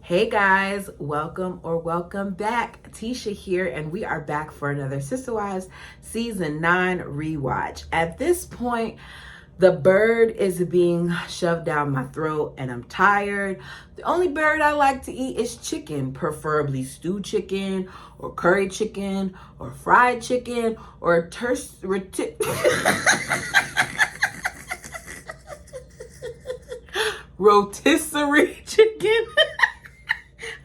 Hey guys, welcome back. Tisha here, and we are back for another Sister Wives Season 9 rewatch. At this point, the bird is being shoved down my throat and I'm tired. The only bird I like to eat is chicken, preferably stewed chicken or curry chicken or fried chicken or rotisserie chicken.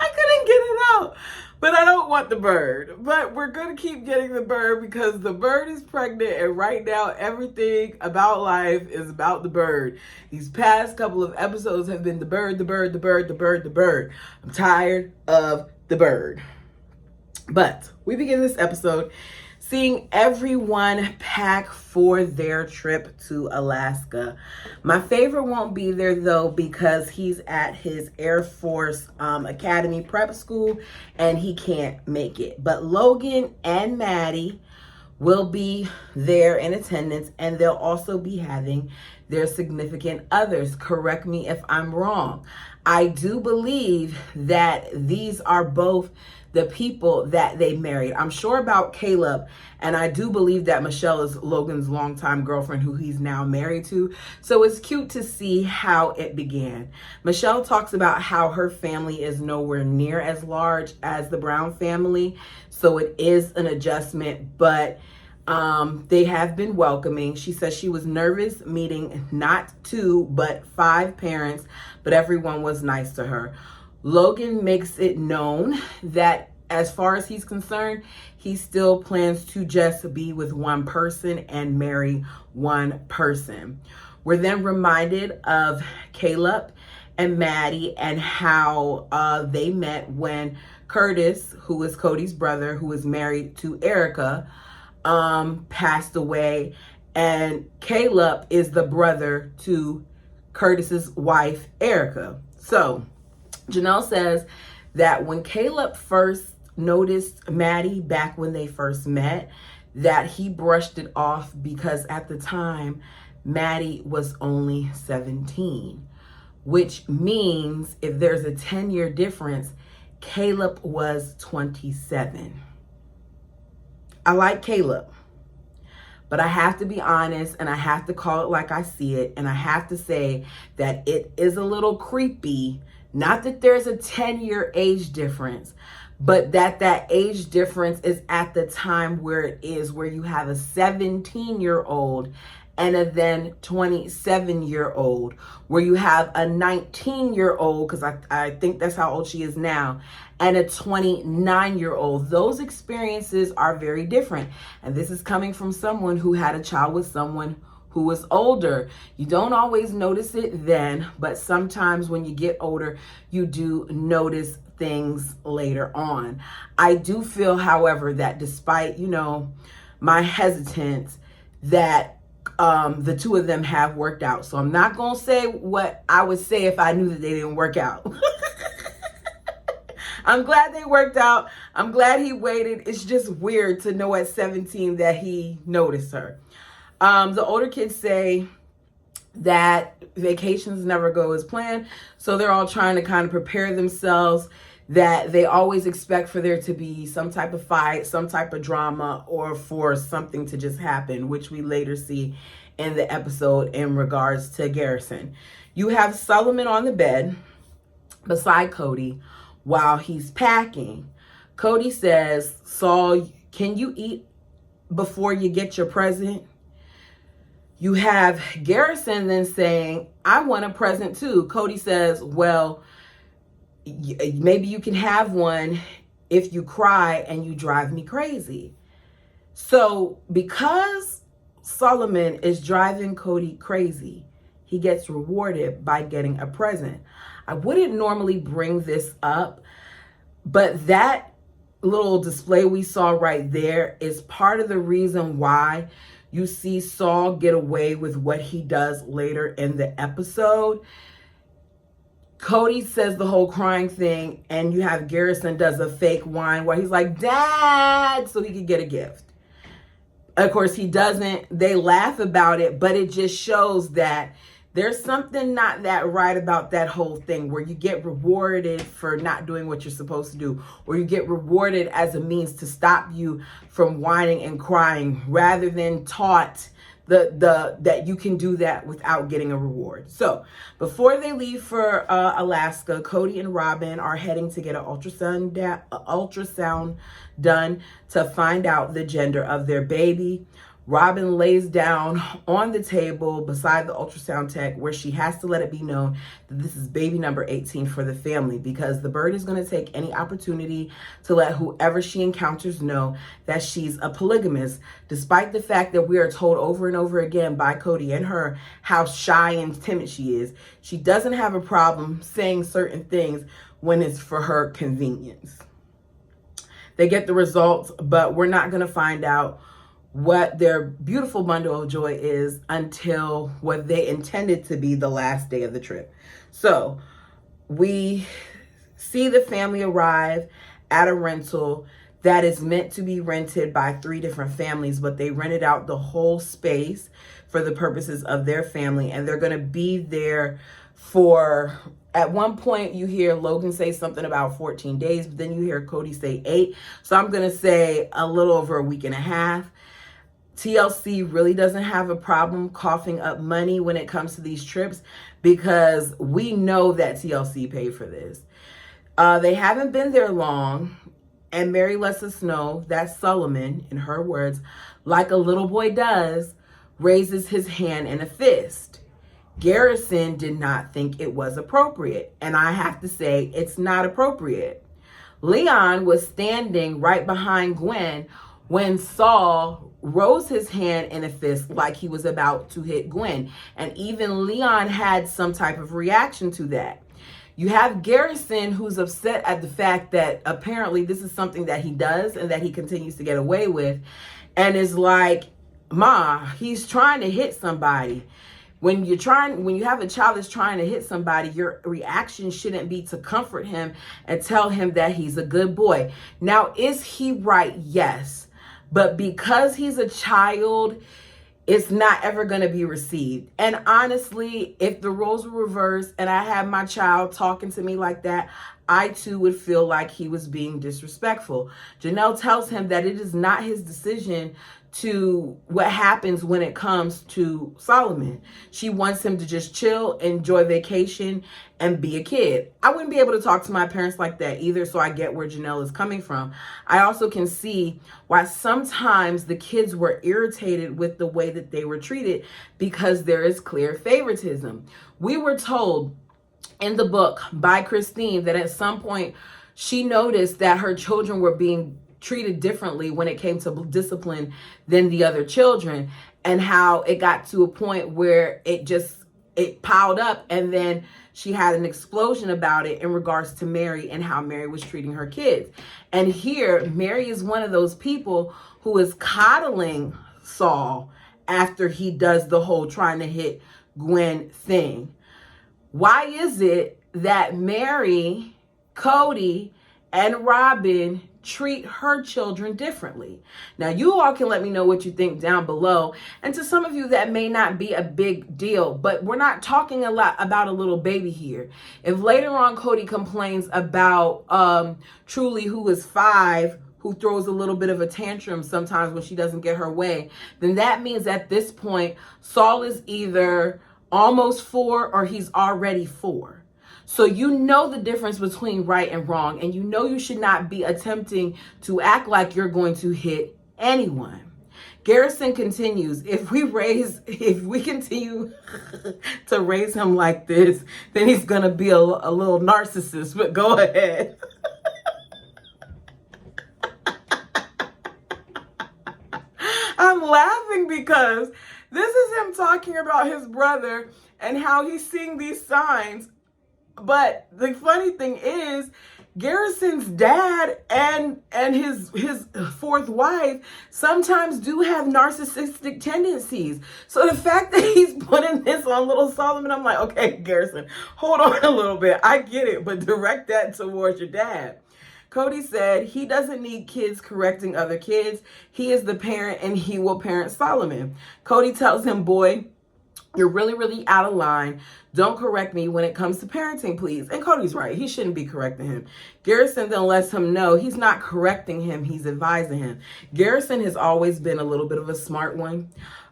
I couldn't get it out. But I don't want the bird. But we're going to keep getting the bird because the bird is pregnant. And right now, everything about life is about the bird. These past couple of episodes have been the bird, the bird, the bird, the bird, the bird. I'm tired of the bird. But we begin this episode seeing everyone pack for their trip to Alaska. My favorite won't be there though because he's at his Air Force Academy prep school and he can't make it. But Logan and Maddie will be there in attendance, and they'll also be having their significant others. Correct me if I'm wrong. I do believe that these are both the people that they married. I'm sure about Caleb, and I do believe that Michelle is Logan's longtime girlfriend who he's now married to. So it's cute to see how it began. Michelle talks about how her family is nowhere near as large as the Brown family, so it is an adjustment, but they have been welcoming. She says she was nervous meeting not 2, but 5 parents, but everyone was nice to her. Logan makes it known that as far as he's concerned, he still plans to just be with one person and marry one person. We're then reminded of Caleb and Maddie and how they met when Curtis, who is Cody's brother, who is married to Erica, passed away, and Caleb is the brother to Curtis's wife, Erica. So Janelle says that when Caleb first noticed Maddie back when they first met, that he brushed it off because at the time, Maddie was only 17, which means if there's a 10-year difference, Caleb was 27. I like Caleb, but I have to be honest and I have to call it like I see it, and I have to say that it is a little creepy. Not that there's a 10-year age difference, but that age difference is at the time where it is, where you have a 17-year-old and a then 27-year-old, where you have a 19-year-old, because I think that's how old she is now, and a 29-year-old. Those experiences are very different. And this is coming from someone who had a child with someone who was older. You don't always notice it then, but sometimes when you get older, you do notice things later on. I do feel, however, that despite, my hesitance, that the two of them have worked out. So I'm not going to say what I would say if I knew that they didn't work out. I'm glad they worked out. I'm glad he waited. It's just weird to know at 17 that he noticed her. The older kids say that vacations never go as planned. So they're all trying to kind of prepare themselves, that they always expect for there to be some type of fight, some type of drama, or for something to just happen, which we later see in the episode in regards to Garrison. You have Solomon on the bed beside Cody while he's packing. Cody says, "Saul, can you eat before you get your present?" You have Garrison then saying, "I want a present too." Cody says, "Well, maybe you can have one if you cry and you drive me crazy." So because Solomon is driving Cody crazy, he gets rewarded by getting a present. I wouldn't normally bring this up, but that little display we saw right there is part of the reason why you see Saul get away with what he does later in the episode. Cody says the whole crying thing, and you have Garrison does a fake whine where he's like, "Dad," so he could get a gift. Of course, he doesn't. They laugh about it, but it just shows that There's something not that right about that whole thing where you get rewarded for not doing what you're supposed to do, or you get rewarded as a means to stop you from whining and crying rather than taught that you can do that without getting a reward. So before they leave for Alaska, Cody and Robin are heading to get an ultrasound done to find out the gender of their baby. Robin lays down on the table beside the ultrasound tech where she has to let it be known that this is baby number 18 for the family, because the bird is going to take any opportunity to let whoever she encounters know that she's a polygamist, despite the fact that we are told over and over again by Cody and her how shy and timid she is. She doesn't have a problem saying certain things when it's for her convenience. They get the results, but we're not going to find out what their beautiful bundle of joy is until what they intended to be the last day of the trip. So we see the family arrive at a rental that is meant to be rented by 3 different families, but they rented out the whole space for the purposes of their family, and they're going to be there for, at one point you hear Logan say something about 14 days, but then you hear Cody say 8. So I'm going to say a little over a week and a half. TLC really doesn't have a problem coughing up money when it comes to these trips, because we know that TLC paid for this. They haven't been there long, and Mary lets us know that Solomon, in her words, like a little boy does, raises his hand in a fist. Garrison did not think it was appropriate, and I have to say it's not appropriate. Leon was standing right behind Gwen when Saul rose his hand in a fist like he was about to hit Gwen. And even Leon had some type of reaction to that. You have Garrison, who's upset at the fact that apparently this is something that he does and that he continues to get away with, and is like, Ma, he's trying to hit somebody. When you have a child that's trying to hit somebody, your reaction shouldn't be to comfort him and tell him that he's a good boy. Now, is he right? Yes. But because he's a child, it's not ever going to be received. And honestly, if the roles were reversed and I had my child talking to me like that, I too would feel like he was being disrespectful. Janelle tells him that it is not his decision to what happens when it comes to Solomon. She wants him to just chill, enjoy vacation, and be a kid. I wouldn't be able to talk to my parents like that either, so I get where Janelle is coming from. I also can see why sometimes the kids were irritated with the way that they were treated, because there is clear favoritism. We were told in the book by Christine that at some point she noticed that her children were being treated differently when it came to discipline than the other children, and how it got to a point where it piled up, and then she had an explosion about it in regards to Mary and how Mary was treating her kids. And here, Mary is one of those people who is coddling Saul after he does the whole trying to hit Gwen thing. Why is it that Mary, Cody, and Robin treat her children differently? Now, you all can let me know what you think down below. And to some of you, that may not be a big deal, but we're not talking a lot about a little baby here. If later on Cody complains about Truly, who is 5, who throws a little bit of a tantrum sometimes when she doesn't get her way, then that means at this point, Saul is either almost 4 or he's already 4. So you know the difference between right and wrong, and you know you should not be attempting to act like you're going to hit anyone. Garrison continues, if we continue to raise him like this, then he's going to be a little narcissist, but go ahead. I'm laughing because this is him talking about his brother and how he's seeing these signs. But the funny thing is, Garrison's dad and his 4th wife sometimes do have narcissistic tendencies. So the fact that he's putting this on little Solomon, I'm like, okay, Garrison, hold on a little bit. I get it, but direct that towards your dad. Cody said he doesn't need kids correcting other kids. He is the parent and he will parent Solomon. Cody tells him, boy, You're really, really out of line. Don't correct me when it comes to parenting, please. And Cody's right. He shouldn't be correcting him. Garrison then lets him know he's not correcting him. He's advising him. Garrison has always been a little bit of a smart one,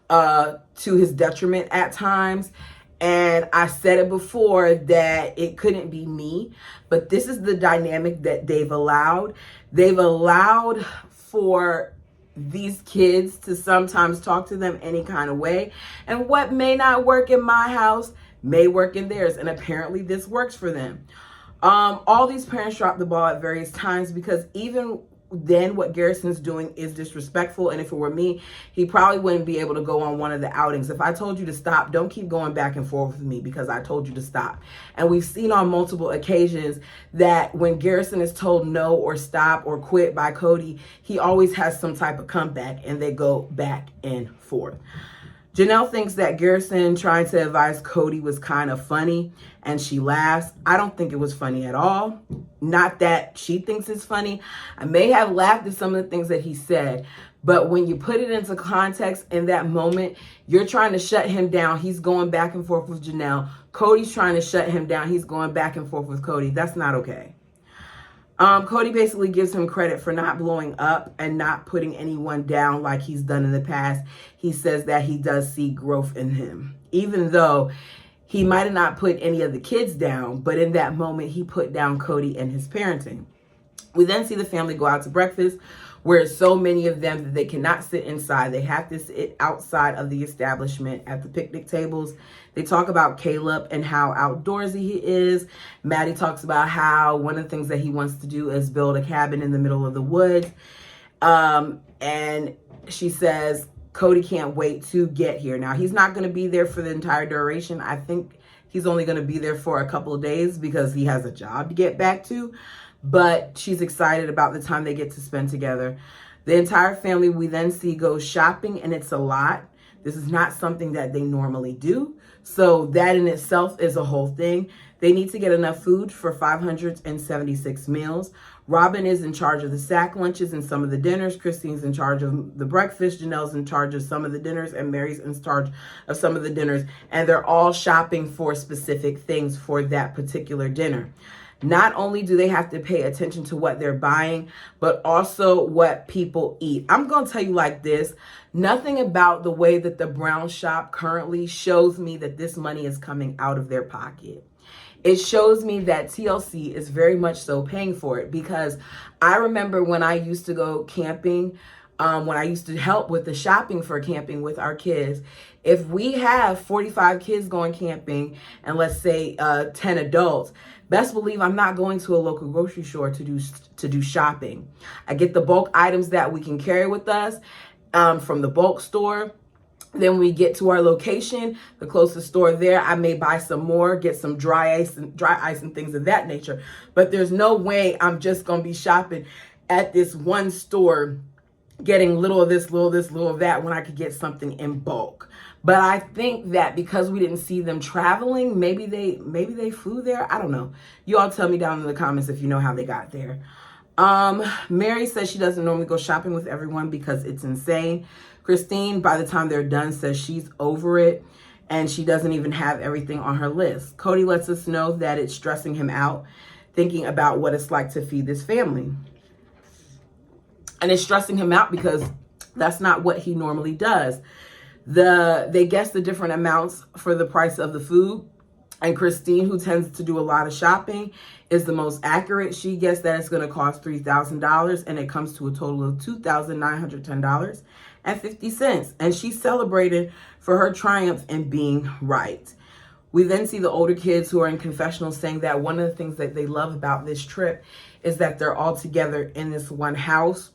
to his detriment at times. And I said it before that it couldn't be me, but this is the dynamic that they've allowed. They've allowed for these kids to sometimes talk to them any kind of way. And what may not work in my house may work in theirs. And apparently this works for them. All these parents drop the ball at various times, because even then what Garrison's doing is disrespectful. And if it were me, he probably wouldn't be able to go on one of the outings. If I told you to stop, don't keep going back and forth with me because I told you to stop. And we've seen on multiple occasions that when Garrison is told no or stop or quit by Cody, he always has some type of comeback and they go back and forth. Janelle thinks that Garrison trying to advise Cody was kind of funny, and she laughs. I don't think it was funny at all. Not that she thinks it's funny. I may have laughed at some of the things that he said, but when you put it into context in that moment, you're trying to shut him down. He's going back and forth with Janelle. Cody's trying to shut him down. He's going back and forth with Cody. That's not okay. Cody basically gives him credit for not blowing up and not putting anyone down like he's done in the past. He says that he does see growth in him, even though he might have not put any of the kids down, but in that moment, he put down Cody and his parenting. We then see the family go out to breakfast, where so many of them that they cannot sit inside. They have to sit outside of the establishment at the picnic tables. They talk about Caleb and how outdoorsy he is. Maddie talks about how one of the things that he wants to do is build a cabin in the middle of the woods. And she says, Cody can't wait to get here. Now, he's not going to be there for the entire duration. I think he's only going to be there for a couple of days because he has a job to get back to. But she's excited about the time they get to spend together. The entire family we then see go shopping, and it's a lot. This is not something that they normally do. So that in itself is a whole thing. They need to get enough food for 576 meals. Robin is in charge of the sack lunches and some of the dinners. Christine's in charge of the breakfast. Janelle's in charge of some of the dinners. And Mary's in charge of some of the dinners. And they're all shopping for specific things for that particular dinner. Not only do they have to pay attention to what they're buying, but also what people eat. I'm going to tell you like this. Nothing about the way that the Brown shop currently shows me that this money is coming out of their pocket. It shows me that TLC is very much so paying for it, because I remember when I used to go camping, when I used to help with the shopping for camping with our kids, if we have 45 kids going camping and let's say 10 adults, best believe I'm not going to a local grocery store to do shopping. I get the bulk items that we can carry with us from the bulk store. Then we get to our location, the closest store there, I may buy some more, get some dry ice and things of that nature. But there's no way I'm just going to be shopping at this one store, getting little of this, little of that, when I could get something in bulk. But I think that because we didn't see them traveling, maybe they flew there. I don't know. You all tell me down in the comments if you know how they got there. Mary says she doesn't normally go shopping with everyone because it's insane. Christine, by the time they're done, says she's over it and she doesn't even have everything on her list. Cody lets us know that it's stressing him out, thinking about what it's like to feed this family. And it's stressing him out because that's not what he normally does. They guess the different amounts for the price of the food. And Christine, who tends to do a lot of shopping, is the most accurate. She guessed that it's going to cost $3,000, and it comes to a total of $2,910.50. And she celebrated for her triumph in being right. We then see the older kids who are in confessional saying that one of the things that they love about this trip is that they're all together in this one house,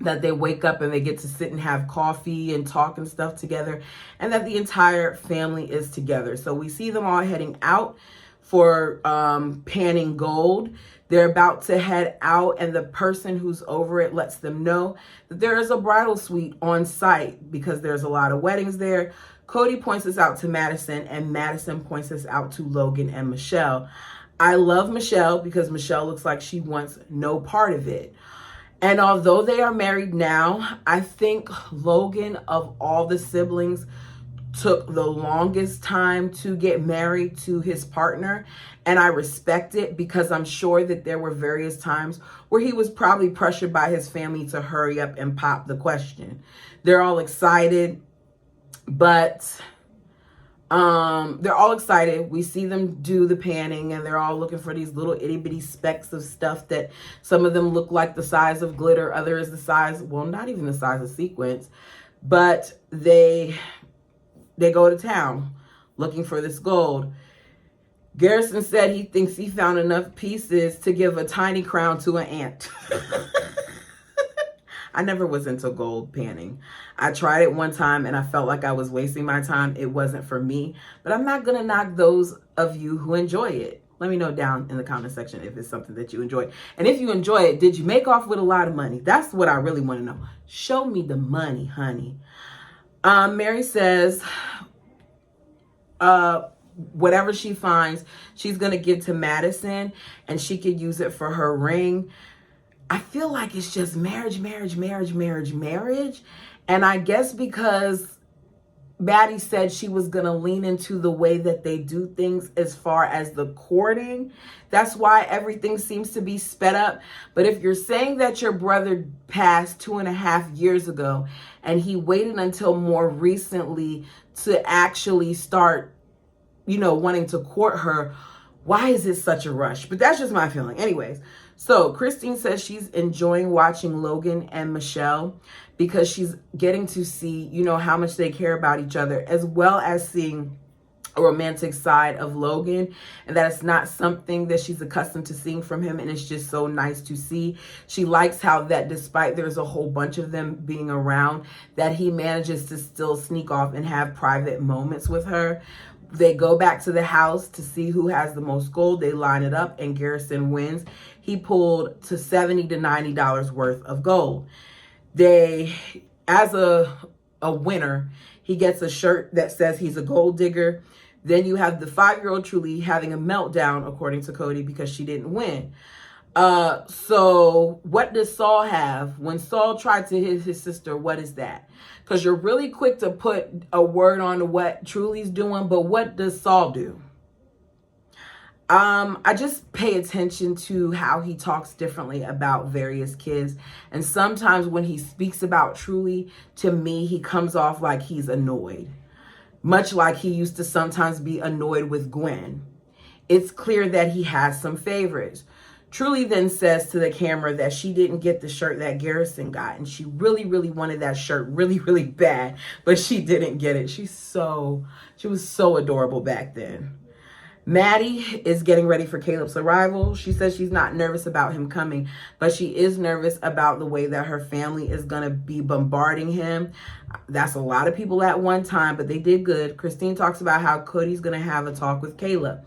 that they wake up and they get to sit and have coffee and talk and stuff together, and that the entire family is together. So we see them all heading out for panning gold. They're about to head out, and the person who's over it lets them know that there is a bridal suite on site because there's a lot of weddings there. Cody points us out to Madison, and Madison points us out to Logan and Michelle. I love Michelle because Michelle looks like she wants no part of it. And although they are married now, I think Logan, of all the siblings, took the longest time to get married to his partner. And I respect it because I'm sure that there were various times where he was probably pressured by his family to hurry up and pop the question. They're all excited, but they're all excited. We see them do the panning and they're all looking for these little itty bitty specks of stuff that some of them look like the size of glitter, others the size, well, not even the size of sequins, but they go to town looking for this gold. Garrison said he thinks he found enough pieces to give a tiny crown to an ant. I never was into gold panning. I tried it one time and I felt like I was wasting my time. It wasn't for me, but I'm not going to knock those of you who enjoy it. Let me know down in the comment section if it's something that you enjoy. And if you enjoy it, did you make off with a lot of money? That's what I really want to know. Show me the money, honey. Mary says, whatever she finds, she's going to give to Madison and she could use it for her ring. I feel like it's just marriage. And I guess because Maddie said she was going to lean into the way that they do things as far as the courting, that's why everything seems to be sped up. But if you're saying that your brother passed 2.5 years ago and he waited until more recently to actually start, wanting to court her, why is it such a rush? But that's just my feeling. Anyways, so Christine says she's enjoying watching Logan and Michelle because she's getting to see, how much they care about each other, as well as seeing a romantic side of Logan, and that it's not something that she's accustomed to seeing from him, and it's just so nice to see. She likes how that despite there's a whole bunch of them being around, that he manages to still sneak off and have private moments with her. They go back to the house to see who has the most gold. They line it up and Garrison wins. He pulled to $70 to $90 worth of gold. As a winner, he gets a shirt that says he's a gold digger. Then you have the 5-year-old Truly having a meltdown, according to Cody, because she didn't win. So what does Saul have? When Saul tried to hit his sister, what is that? Because you're really quick to put a word on what Truly's doing, but what does Saul do? I just pay attention to how he talks differently about various kids. And sometimes when he speaks about Truly, to me, he comes off like he's annoyed. Much like he used to sometimes be annoyed with Gwen. It's clear that he has some favorites. Truly then says to the camera that she didn't get the shirt that Garrison got. And she really, really wanted that shirt really, really bad. But she didn't get it. She was so adorable back then. Maddie is getting ready for Caleb's arrival. She says she's not nervous about him coming, but she is nervous about the way that her family is going to be bombarding him. That's a lot of people at one time, but they did good. Christine talks about how Cody's going to have a talk with Caleb.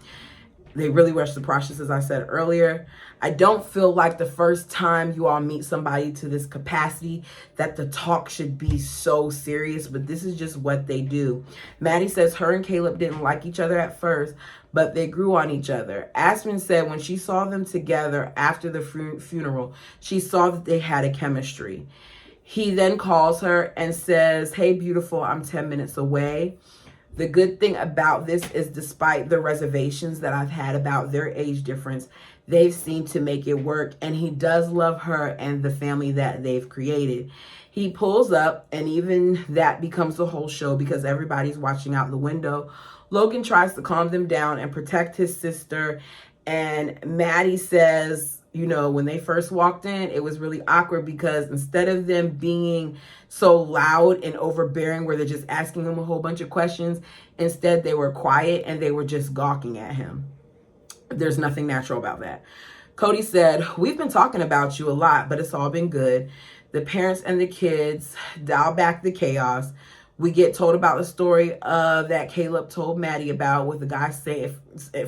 They really rushed the process, as I said earlier. I don't feel like the first time you all meet somebody to this capacity that the talk should be so serious, but this is just what they do. Maddie says her and Caleb didn't like each other at first, but they grew on each other. Aspen said when she saw them together after the funeral, she saw that they had a chemistry. He then calls her and says, "Hey, beautiful, I'm 10 minutes away." The good thing about this is despite the reservations that I've had about their age difference, they've seemed to make it work. And he does love her and the family that they've created. He pulls up and even that becomes the whole show because everybody's watching out the window. Logan tries to calm them down and protect his sister. And Maddie says, when they first walked in, it was really awkward because instead of them being so loud and overbearing where they're just asking him a whole bunch of questions, instead they were quiet and they were just gawking at him. There's nothing natural about that. Cody said, "We've been talking about you a lot, but it's all been good. The parents and the kids dial back the chaos." We get told about the story that Caleb told Maddie about with the guy saying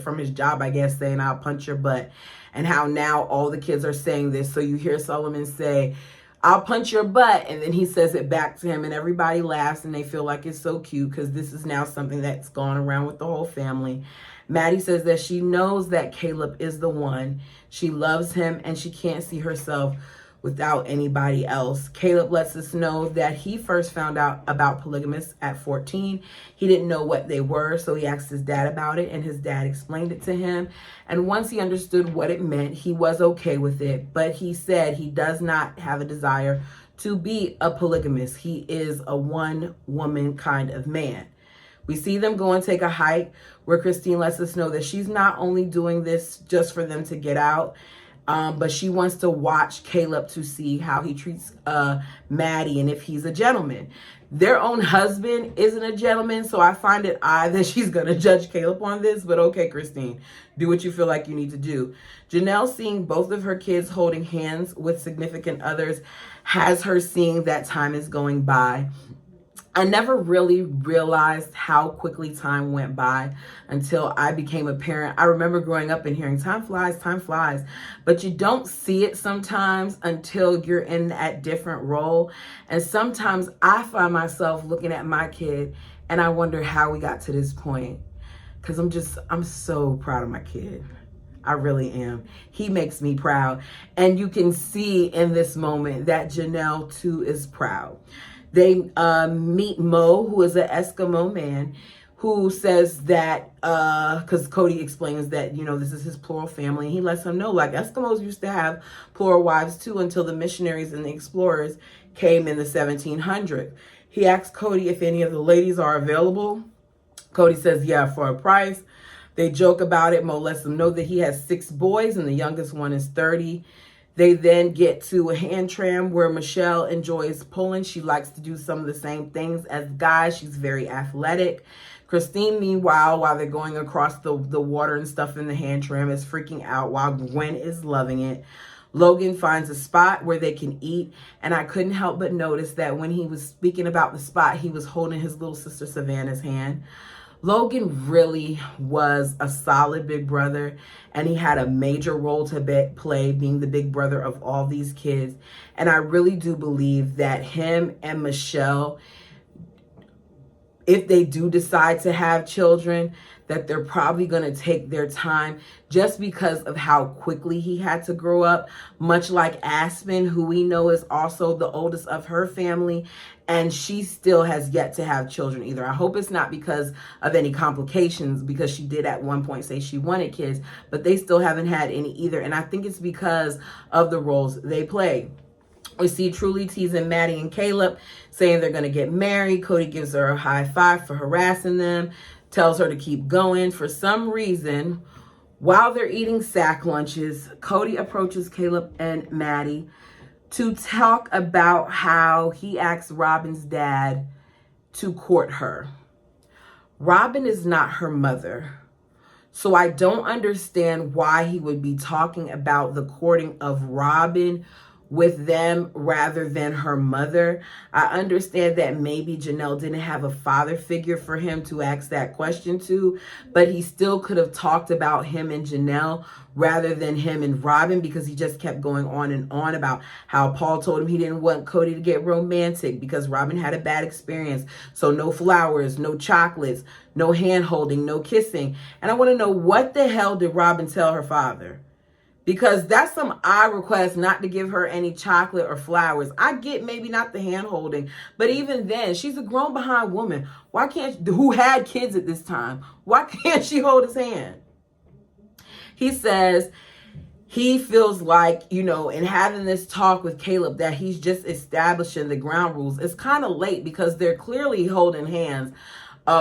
from his job, I guess, saying, "I'll punch your butt." And how now all the kids are saying this. So you hear Solomon say, "I'll punch your butt." And then he says it back to him and everybody laughs and they feel like it's so cute because this is now something that's gone around with the whole family. Maddie says that she knows that Caleb is the one. She loves him and she can't see herself without anybody else. Caleb lets us know that he first found out about polygamists at 14. He didn't know what they were, so he asked his dad about it, and his dad explained it to him. And once he understood what it meant, he was okay with it. But he said he does not have a desire to be a polygamist. He is a one-woman kind of man. We see them go and take a hike where Christine lets us know that she's not only doing this just for them to get out, but she wants to watch Caleb to see how he treats Maddie and if he's a gentleman. Their own husband isn't a gentleman, so I find it odd that she's going to judge Caleb on this. But okay, Christine, do what you feel like you need to do. Janelle, seeing both of her kids holding hands with significant others, has her seeing that time is going by. I never really realized how quickly time went by until I became a parent. I remember growing up and hearing time flies, but you don't see it sometimes until you're in that different role. And sometimes I find myself looking at my kid and I wonder how we got to this point. Because I'm so proud of my kid. I really am. He makes me proud. And you can see in this moment that Janelle too is proud. They meet Mo, who is an Eskimo man, who says that, because Cody explains that, you know, this is his plural family. And he lets him know, like, Eskimos used to have plural wives too until the missionaries and the explorers came in the 1700s. He asks Cody if any of the ladies are available. Cody says, yeah, for a price. They joke about it. Mo lets them know that he has 6 boys and the youngest one is 30. They then get to a hand tram where Michelle enjoys pulling. She likes to do some of the same things as guys. She's very athletic. Christine, meanwhile, while they're going across the water and stuff in the hand tram, is freaking out while Gwen is loving it. Logan finds a spot where they can eat, and I couldn't help but notice that when he was speaking about the spot, he was holding his little sister Savannah's hand. Logan really was a solid big brother, and he had a major role to play being the big brother of all these kids. And I really do believe that him and Michelle, if they do decide to have children, that they're probably going to take their time just because of how quickly he had to grow up, much like Aspen, who we know is also the oldest of her family, and she still has yet to have children either. I hope it's not because of any complications, because she did at one point say she wanted kids, but they still haven't had any either, and I think it's because of the roles they play. We see Truly teasing Maddie and Caleb, saying they're going to get married. Cody gives her a high five for harassing them, tells her to keep going. For some reason, while they're eating sack lunches, Cody approaches Caleb and Maddie to talk about how he asked Robin's dad to court her. Robin is not her mother, so I don't understand why he would be talking about the courting of Robin with them rather than her mother. I understand that maybe Janelle didn't have a father figure for him to ask that question to, but he still could have talked about him and Janelle rather than him and Robin, because he just kept going on and on about how Paul told him he didn't want Cody to get romantic because Robin had a bad experience. So no flowers, no chocolates, no hand holding, no kissing. And I want to know, what the hell did Robin tell her father? Because that's some odd request, not to give her any chocolate or flowers. I get maybe not the hand holding, but even then, she's a grown behind woman. Why can't, who had kids at this time? Why can't she hold his hand? He says he feels like, you know, in having this talk with Caleb, that he's just establishing the ground rules. It's kind of late because they're clearly holding hands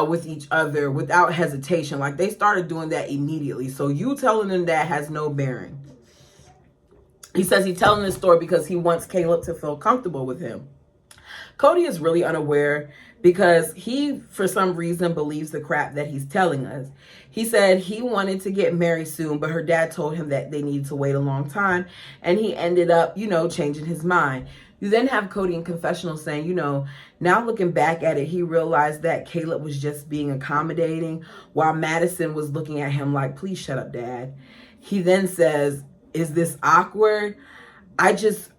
with each other without hesitation. Like, they started doing that immediately. So you telling them that has no bearing. He says he's telling this story because he wants Caleb to feel comfortable with him. Cody is really unaware because he, for some reason, believes the crap that he's telling us. He said he wanted to get married soon, but her dad told him that they needed to wait a long time, and he ended up, you know, changing his mind. You then have Cody in confessional saying, you know, now looking back at it, he realized that Caleb was just being accommodating, while Madison was looking at him like, please shut up, Dad. He then says, is this awkward? I just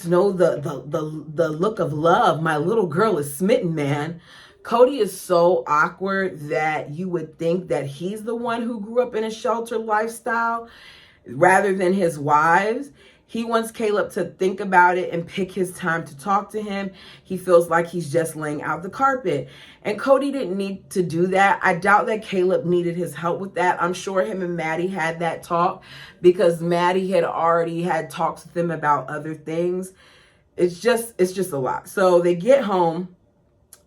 know the look of love. My little girl is smitten, man. Cody is so awkward that you would think that he's the one who grew up in a sheltered lifestyle rather than his wives. He wants Caleb to think about it and pick his time to talk to him. He feels like he's just laying out the carpet. And Cody didn't need to do that. I doubt that Caleb needed his help with that. I'm sure him and Maddie had that talk because Maddie had already had talks with him about other things. It's just a lot. So they get home.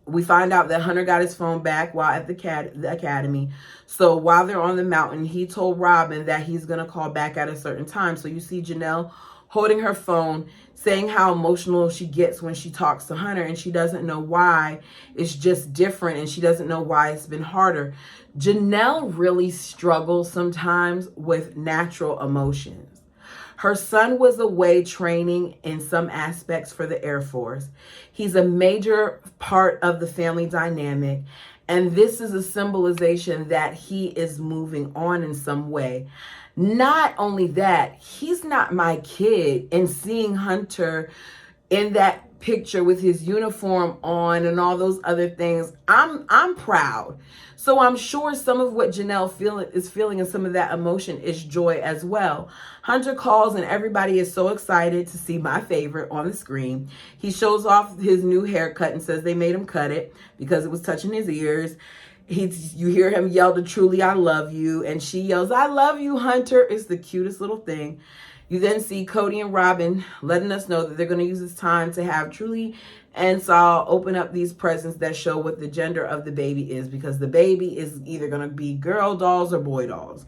We find out that Hunter got his phone back while at the academy. So while they're on the mountain, he told Robin that he's going to call back at a certain time. So you see Janelle holding her phone, saying how emotional she gets when she talks to Hunter, and she doesn't know why. It's just different, and she doesn't know why it's been harder. Janelle really struggles sometimes with natural emotions. Her son was away training in some aspects for the Air Force. He's a major part of the family dynamic, and this is a symbolization that he is moving on in some way. Not only that, he's not my kid, and seeing Hunter in that picture with his uniform on and all those other things, I'm proud. So I'm sure some of what Janelle is feeling and some of that emotion is joy as well. Hunter calls and everybody is so excited to see my favorite on the screen. He shows off his new haircut and says they made him cut it because it was touching his ears. You hear him yell to Truly, I love you. And she yells, I love you, Hunter. It's the cutest little thing. You then see Cody and Robin letting us know that they're going to use this time to have Truly and Saul open up these presents that show what the gender of the baby is, because the baby is either going to be girl dolls or boy dolls.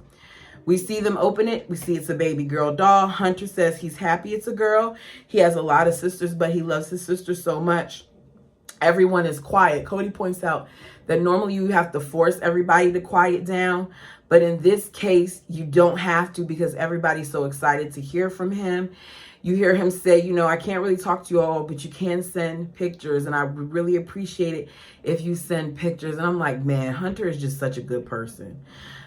We see them open it. We see it's a baby girl doll. Hunter says he's happy it's a girl. He has a lot of sisters, but he loves his sisters so much. Everyone is quiet. Cody points out that normally you have to force everybody to quiet down. But in this case, you don't have to because everybody's so excited to hear from him. You hear him say, I can't really talk to you all, but you can send pictures. And I would really appreciate it if you send pictures. And I'm like, man, Hunter is just such a good person.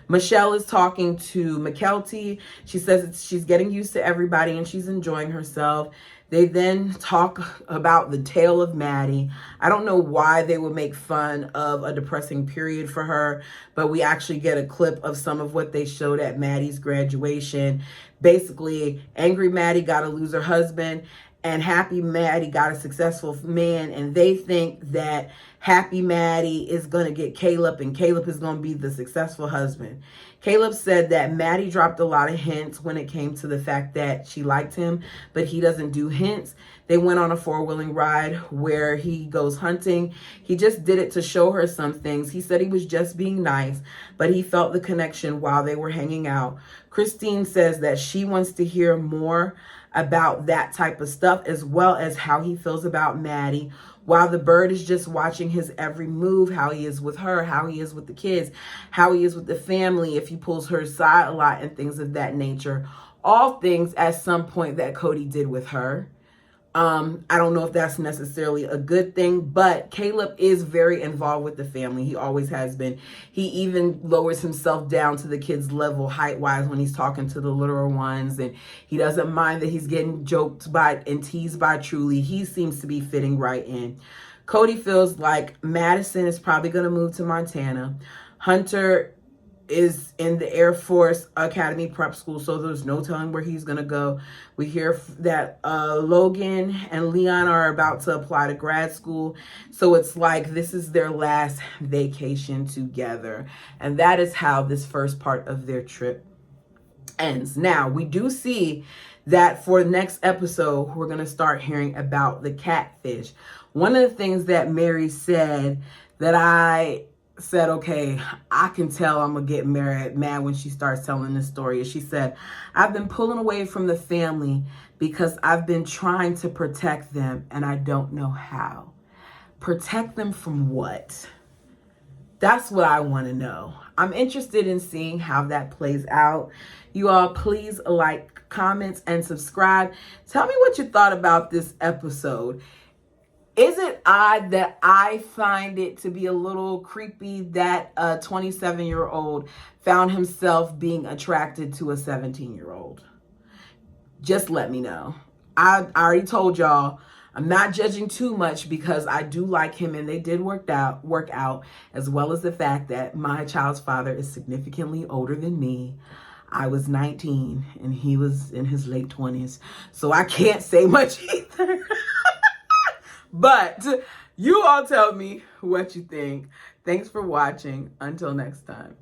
Michelle is talking to McKelty. She says she's getting used to everybody and she's enjoying herself. They then talk about the tale of Maddie. I don't know why they would make fun of a depressing period for her, but we actually get a clip of some of what they showed at Maddie's graduation. Basically, angry Maddie got to lose her husband, and happy Maddie got a successful man, and they think that happy Maddie is going to get Caleb, and Caleb is going to be the successful husband. Caleb said that Maddie dropped a lot of hints when it came to the fact that she liked him, but he doesn't do hints. They went on a four-wheeling ride where he goes hunting. He just did it to show her some things. He said he was just being nice, but he felt the connection while they were hanging out. Christine says that she wants to hear more about that type of stuff, as well as how he feels about Maddie, while the bird is just watching his every move, how he is with her, how he is with the kids, how he is with the family, if he pulls her aside a lot and things of that nature. All things at some point that Cody did with her. I don't know if that's necessarily a good thing, but Caleb is very involved with the family. He always has been. He even lowers himself down to the kids' level height-wise when he's talking to the littler ones, and he doesn't mind that he's getting joked by and teased by Truly. He seems to be fitting right in. Cody feels like Madison is probably going to move to Montana. Hunter is in the Air Force Academy prep school, so there's no telling where he's going to go. We hear that Logan and Leon are about to apply to grad school, so it's like this is their last vacation together, and that is how this first part of their trip ends. Now, we do see that for the next episode, we're going to start hearing about the catfish. One of the things that Mary said that I said, okay, I can tell I'm gonna get mad when she starts telling this story. She said, I've been pulling away from the family because I've been trying to protect them and I don't know how. Protect them from what? That's what I want to know. I'm interested in seeing how that plays out. You all, please like, comment, and subscribe. Tell me what you thought about this episode. Is it odd that I find it to be a little creepy that a 27-year-old found himself being attracted to a 17-year-old? Just let me know. I already told y'all I'm not judging too much because I do like him and they did work out, as well as the fact that my child's father is significantly older than me. I was 19 and he was in his late 20s. So I can't say much either. But you all tell me what you think. Thanks for watching. Until next time.